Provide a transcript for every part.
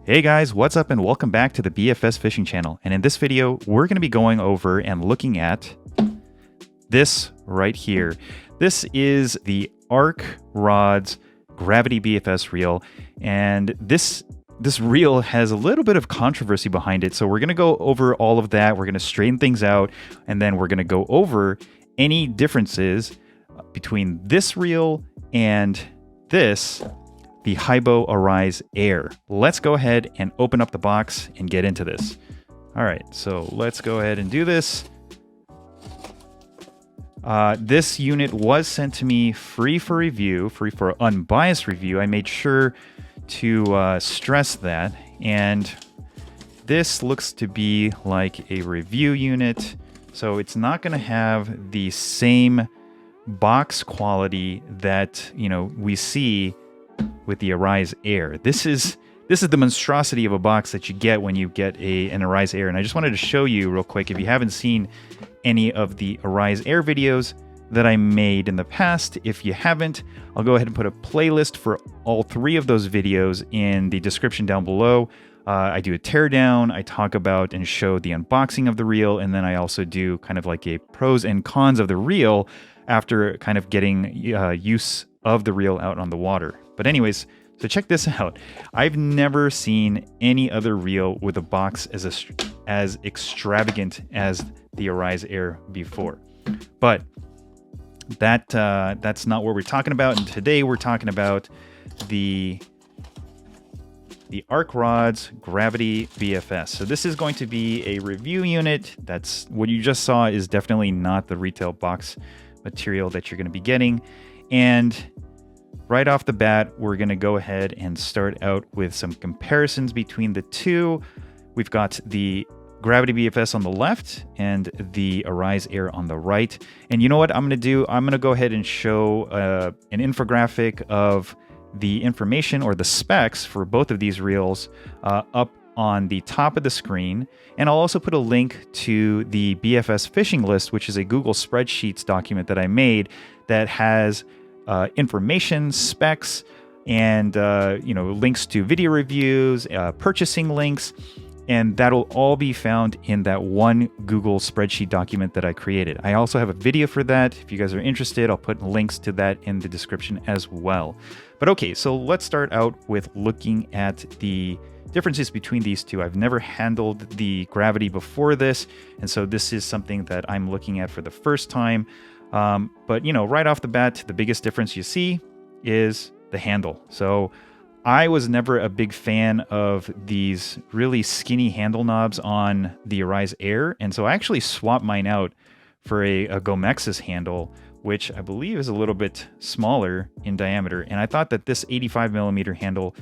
Hey guys, what's up and welcome back to the BFS Fishing Channel. And in this video, we're going to be going over and looking at this right here. This is the ArkRods Gravity BFS reel, and this reel has a little bit of controversy behind it. So we're going to go over all of that. We're going to straighten things out, and then we're going to go over any differences between this reel and this, the Haibo Arise Air. Let's go ahead and open up the box and get into this. All right, so let's go ahead and do this. This unit was sent to me free for review, free for unbiased review. I made sure to stress that. And this looks to be like a review unit. So it's not going to have the same box quality that, we see with the Arise Air. This is the monstrosity of a box that you get when you get an Arise Air. And I just wanted to show you real quick, if you haven't seen any of the Arise Air videos that I made in the past, if you haven't, I'll go ahead and put a playlist for all three of those videos in the description down below. I do a teardown, I talk about and show the unboxing of the reel, and then I also do kind of like a pros and cons of the reel after kind of getting use of the reel out on the water. But anyways, so check this out. I've never seen any other reel with a box as extravagant as the Arise Air before. But that's not what we're talking about. And today we're talking about the ArkRods Gravity Bfs. So this is going to be a review unit. That's what you just saw is definitely not the retail box material that you're going to be getting. And right off the bat, we're going to go ahead and start out with some comparisons between the two. We've got the Gravity BFS on the left and the Arise Air on the right. And you know what I'm going to do? I'm going to go ahead and show an infographic of the information or the specs for both of these reels up on the top of the screen. And I'll also put a link to the BFS fishing list, which is a Google Spreadsheets document that I made that has information, specs, and links to video reviews, purchasing links, and that'll all be found in that one Google spreadsheet document that I created. I also have a video for that. If you guys are interested, I'll put links to that in the description as well. But okay, so let's start out with looking at the differences between these two. I've never handled the Gravity before this, and so this is something that I'm looking at for the first time. But right off the bat, the biggest difference you see is the handle. So I was never a big fan of these really skinny handle knobs on the Arise Air, and so I actually swapped mine out for a Gomexus handle, which I believe is a little bit smaller in diameter. And I thought that this 85 millimeter handle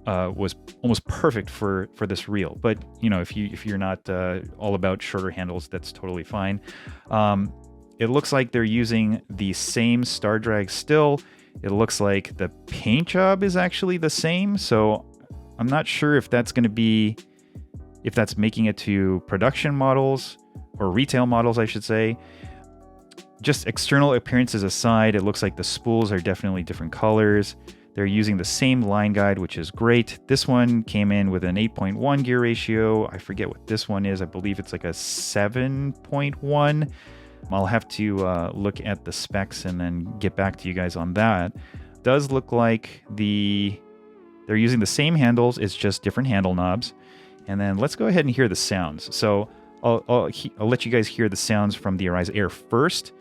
was almost perfect for this reel. But if you're not all about shorter handles, that's totally fine. It looks like they're using the same star drag still. It looks like the paint job is actually the same. So I'm not sure if that's making it to production models or retail models, I should say. Just external appearances aside, it looks like the spools are definitely different colors. They're using the same line guide, which is great. This one came in with an 8.1 gear ratio. I forget what this one is. I believe it's like a 7.1. I'll have to look at the specs and then get back to you guys on that. Does look like they're using the same handles. It's just different handle knobs. And then let's go ahead and hear the sounds. So I'll let you guys hear the sounds from the Arise Air first.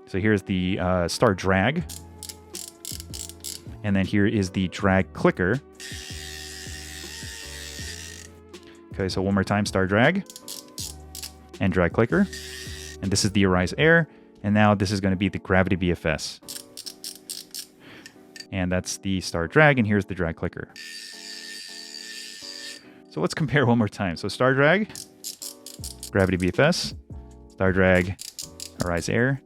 So here's the star drag. And then here is the drag clicker. Okay, so one more time, star drag and drag clicker. And this is the Arise Air. And now this is going to be the Gravity BFS. And that's the star drag, and here's the drag clicker. So let's compare one more time. So star drag, Gravity BFS, star drag, Arise Air,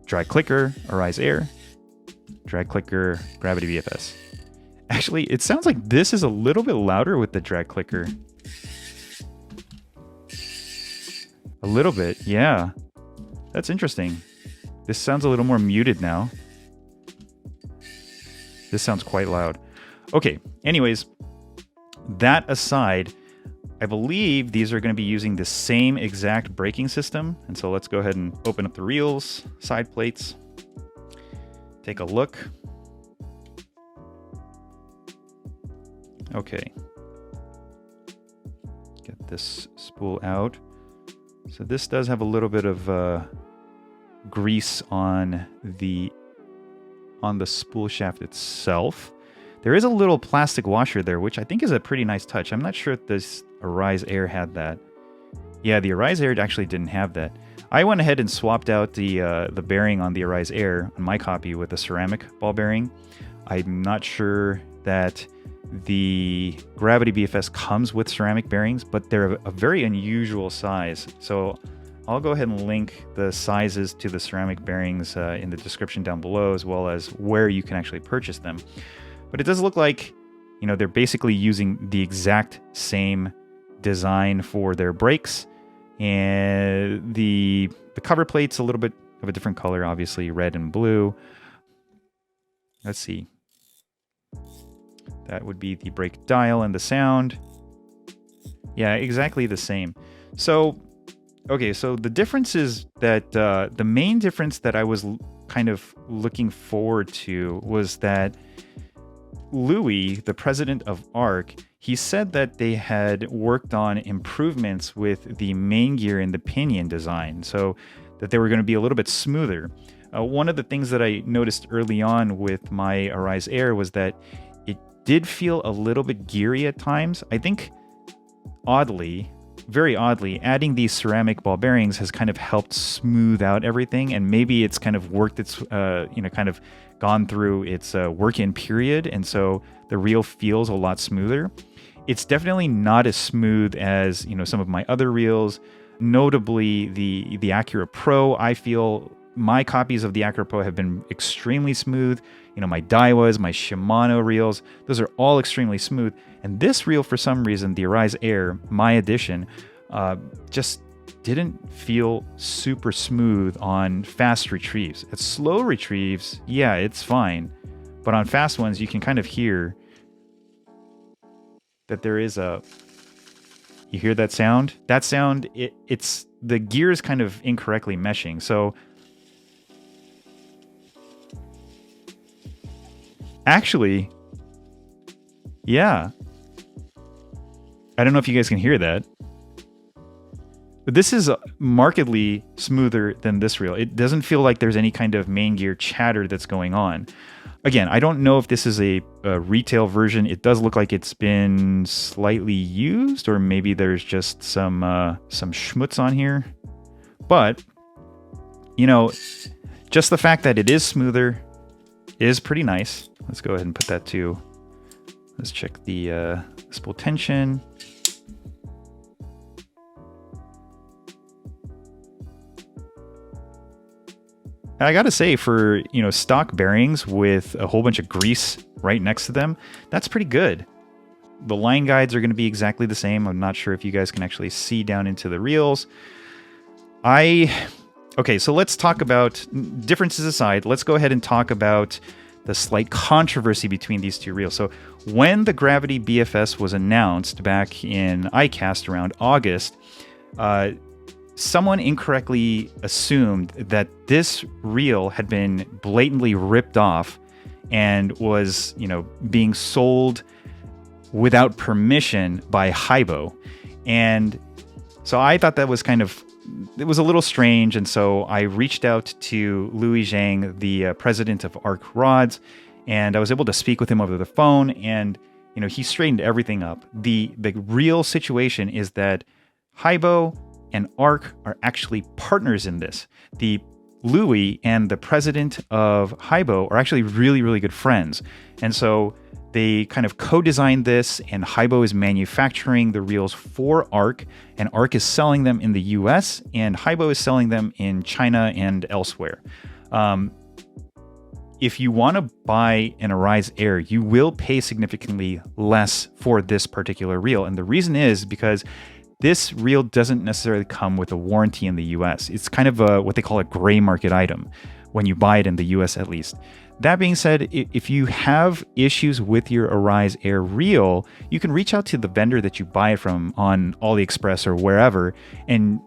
drag clicker, Arise Air, drag clicker, Gravity BFS. Actually, it sounds like this is a little bit louder with the drag clicker. A little bit, yeah. That's interesting. This sounds a little more muted now. This sounds quite loud. Okay, anyways, that aside, I believe these are going to be using the same exact braking system. And so let's go ahead and open up the reels, side plates, take a look. Okay. Get this spool out. So this does have a little bit of grease on the spool shaft itself. There is a little plastic washer there, which I think is a pretty nice touch. I'm not sure if this Arise Air had that. Yeah, the Arise Air actually didn't have that. I went ahead and swapped out the bearing on the Arise Air on my copy with a ceramic ball bearing. I'm not sure that the Gravity BFS comes with ceramic bearings, but they're a very unusual size. So I'll go ahead and link the sizes to the ceramic bearings in the description down below, as well as where you can actually purchase them. But it does look like, you know, they're basically using the exact same design for their brakes. And the cover plate's a little bit of a different color, obviously red and blue. Let's see. That would be the brake dial and the sound. Yeah, exactly the same. So, okay, so the difference is that the main difference that I was kind of looking forward to was that Louis, the president of Ark, he said that they had worked on improvements with the main gear and the pinion design, so that they were going to be a little bit smoother. One of the things that I noticed early on with my Arise Air was that it did feel a little bit geary at times. I think, oddly, very oddly, adding these ceramic ball bearings has kind of helped smooth out everything, and maybe it's kind of worked its, kind of gone through its work-in period, and so the reel feels a lot smoother. It's definitely not as smooth as, you know, some of my other reels, notably the Acura Pro. I feel my copies of the Acura Pro have been extremely smooth. You know, my Daiwas, my Shimano reels, those are all extremely smooth. And this reel, for some reason, the Arise Air, my edition, just didn't feel super smooth on fast retrieves. At slow retrieves, yeah, it's fine. But on fast ones, you can kind of hear that there is a... You hear that sound? That sound, it's the gear is kind of incorrectly meshing. So actually, yeah. I don't know if you guys can hear that. But this is markedly smoother than this reel. It doesn't feel like there's any kind of main gear chatter that's going on. Again, I don't know if this is a retail version. It does look like it's been slightly used, or maybe there's just some schmutz on here. But, you know, just the fact that it is smoother is pretty nice. Let's go ahead and put that to... Let's check the spool tension. And I gotta say, for, you know, stock bearings with a whole bunch of grease right next to them, that's pretty good. The line guides are going to be exactly the same. I'm not sure if you guys can actually see down into the reels. Okay, so let's talk about, differences aside, let's go ahead and talk about the slight controversy between these two reels. So when the Gravity BFS was announced back in ICAST around August, someone incorrectly assumed that this reel had been blatantly ripped off and was, you know, being sold without permission by Haibo. And so I thought that was kind of, it was a little strange. And so I reached out to Louis Zhang, the president of ArkRods, and I was able to speak with him over the phone, and, you know, he straightened everything up. The real situation is that Haibo and Ark are actually partners in this. The Louis and the president of Haibo are actually really, really good friends. And so they kind of co-designed this, and Haibo is manufacturing the reels for Ark, and Ark is selling them in the US, and Haibo is selling them in China and elsewhere. If you want to buy an Arise Air, you will pay significantly less for this particular reel. And the reason is because this reel doesn't necessarily come with a warranty in the US. It's kind of what they call a gray market item. when you buy it in the US at least. That being said, if you have issues with your Arise Air reel, you can reach out to the vendor that you buy it from on AliExpress or wherever, and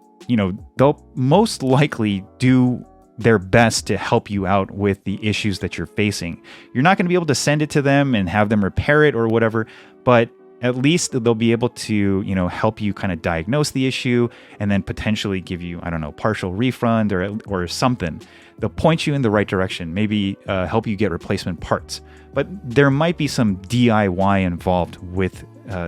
they'll most likely do their best to help you out with the issues that you're facing. You're not going to be able to send it to them and have them repair it or whatever, but at least they'll be able to, help you kind of diagnose the issue and then potentially give you, I don't know, partial refund or something. They'll point you in the right direction, maybe help you get replacement parts. But there might be some DIY involved with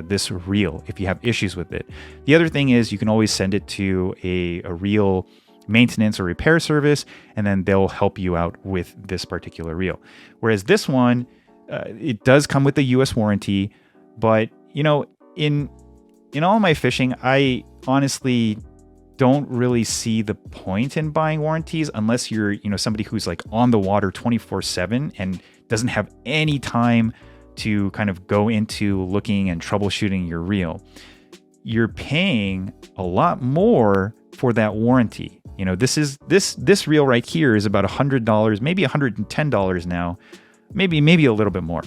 this reel if you have issues with it. The other thing is you can always send it to a reel maintenance or repair service, and then they'll help you out with this particular reel. Whereas this one, it does come with the US warranty, but in all my fishing, I honestly don't really see the point in buying warranties unless you're, somebody who's like on the water 24/7 and doesn't have any time to kind of go into looking and troubleshooting your reel. You're paying a lot more for that warranty. This reel right here is about $100, maybe $110 now, maybe a little bit more.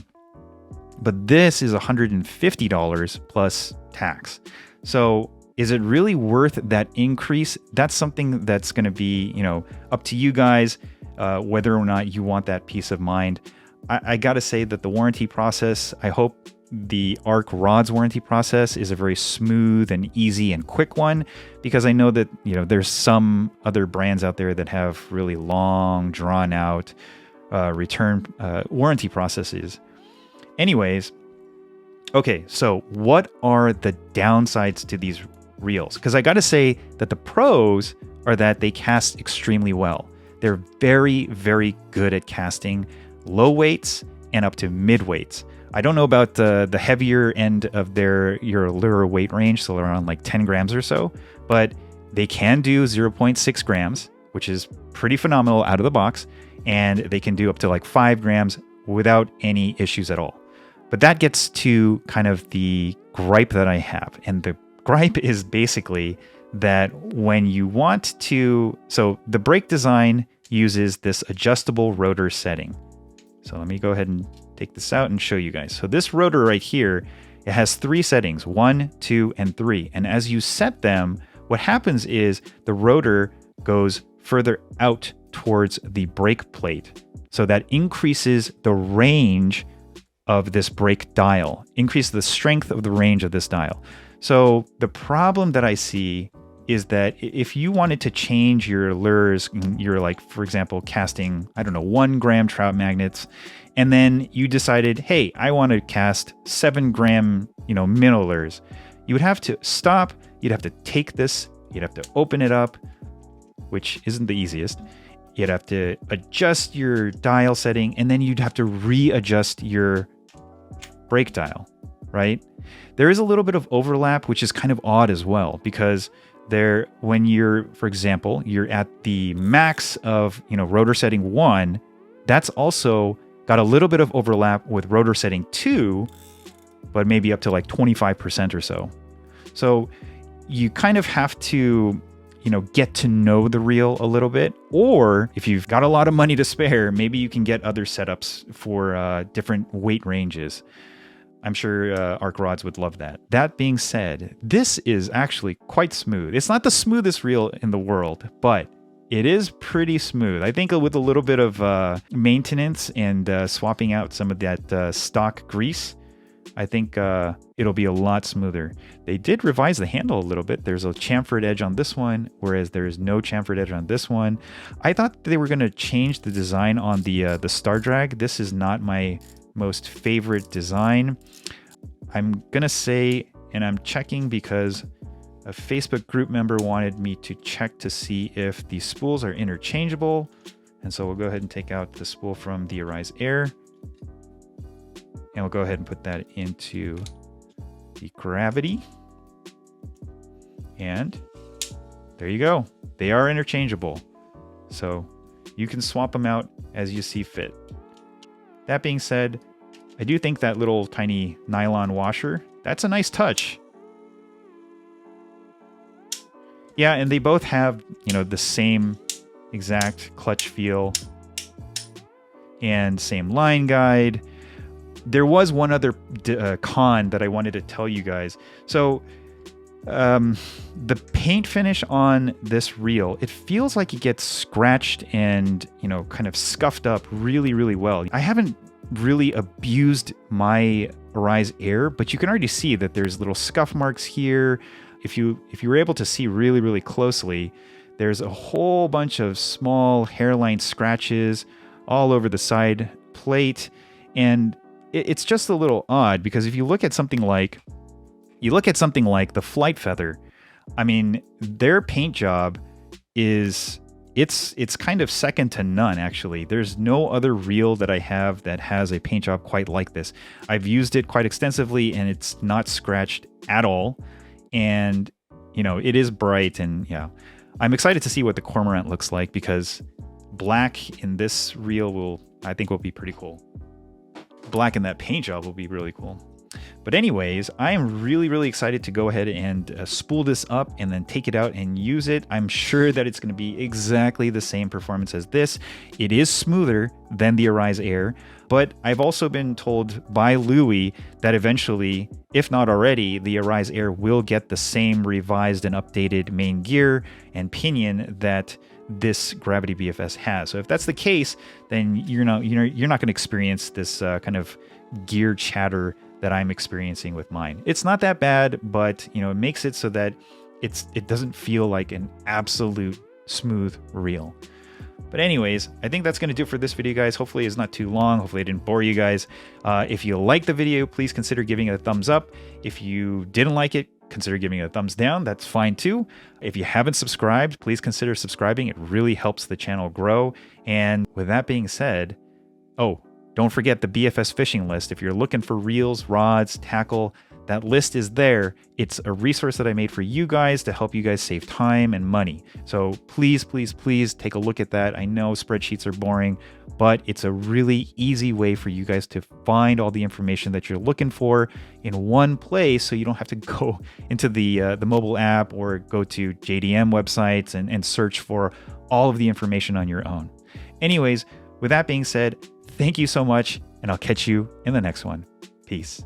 But this is $150 plus tax. So is it really worth that increase? That's something that's going to be, up to you guys, whether or not you want that peace of mind. I got to say that the warranty process, I hope the ArkRods warranty process is a very smooth and easy and quick one, because I know that, there's some other brands out there that have really long, drawn out return warranty processes. Anyways, okay, so what are the downsides to these reels? Because I got to say that the pros are that they cast extremely well. They're very, very good at casting low weights and up to mid weights. I don't know about the heavier end of your lure weight range, so around like 10 grams or so, but they can do 0.6 grams, which is pretty phenomenal out of the box, and they can do up to like 5 grams without any issues at all. But that gets to kind of the gripe that I have. And the gripe is basically that when you want to... So the brake design uses this adjustable rotor setting. So let me go ahead and take this out and show you guys. So this rotor right here, it has 3 settings, 1, 2, and 3. And as you set them, what happens is the rotor goes further out towards the brake plate. So that increases the range of this brake dial, increase the strength of the range of this dial. So the problem that I see is that if you wanted to change your lures, you're like, for example, casting, 1 gram trout magnets, and then you decided, hey, I want to cast 7 gram, minnow lures. You would have to stop, you'd have to take this, you'd have to open it up, which isn't the easiest. You'd have to adjust your dial setting, and then you'd have to readjust your brake dial, right? There is a little bit of overlap, which is kind of odd as well, because when you're, for example, you're at the max of, rotor setting 1, that's also got a little bit of overlap with rotor setting 2, but maybe up to like 25% or so. So you kind of have to, get to know the reel a little bit, or if you've got a lot of money to spare, maybe you can get other setups for different weight ranges. I'm sure ArkRods would love that. That being said, this is actually quite smooth. It's not the smoothest reel in the world, but it is pretty smooth. I think with a little bit of maintenance and swapping out some of that stock grease, I think it'll be a lot smoother. They did revise the handle a little bit. There's a chamfered edge on this one, whereas there's no chamfered edge on this one. I thought they were going to change the design on the Star Drag. This is not my most favorite design. I'm gonna say, and I'm checking because a Facebook group member wanted me to check to see if the spools are interchangeable. And so we'll go ahead and take out the spool from the Arise Air, and we'll go ahead and put that into the Gravity. And there you go. They are interchangeable. So you can swap them out as you see fit. That being said, I do think that little tiny nylon washer, that's a nice touch. Yeah, and they both have, the same exact clutch feel and same line guide. There was one other con that I wanted to tell you guys. So the paint finish on this reel, it feels like it gets scratched and, you know, kind of scuffed up really, really well. I haven't really abused my Arise Air, but you can already see that there's little scuff marks here. If you were able to see really, really closely, there's a whole bunch of small hairline scratches all over the side plate. And it's just a little odd because if you look at something like the Flight Feather, I mean, their paint job is, it's kind of second to none, actually. There's no other reel that I have that has a paint job quite like this. I've used it quite extensively and it's not scratched at all. And, you know, it is bright, and yeah, I'm excited to see what the Cormorant looks like because black in this reel I think will be pretty cool. Black in that paint job will be really cool. But anyways, I am really, really excited to go ahead and spool this up and then take it out and use it. I'm sure that it's going to be exactly the same performance as this. It is smoother than the Arise Air, but I've also been told by Louis that eventually, if not already, the Arise Air will get the same revised and updated main gear and pinion that this Gravity BFS has. So if that's the case, then you're not going to experience this kind of gear chatter that I'm experiencing with mine. It's not that bad, but you know, it makes it so that it doesn't feel like an absolute smooth reel. But anyways, I think that's going to do it for this video, guys. Hopefully it's not too long. Hopefully I didn't bore you guys. If you liked the video, please consider giving it a thumbs up. If you didn't like it, consider giving it a thumbs down. That's fine too. If you haven't subscribed, please consider subscribing. It really helps the channel grow. And with that being said, oh, don't forget the BFS fishing list. If you're looking for reels, rods, tackle, that list is there. It's a resource that I made for you guys to help you guys save time and money. So please, please, please take a look at that. I know spreadsheets are boring, but it's a really easy way for you guys to find all the information that you're looking for in one place, so you don't have to go into the mobile app or go to JDM websites and search for all of the information on your own. Anyways, with that being said, thank you so much, and I'll catch you in the next one. Peace.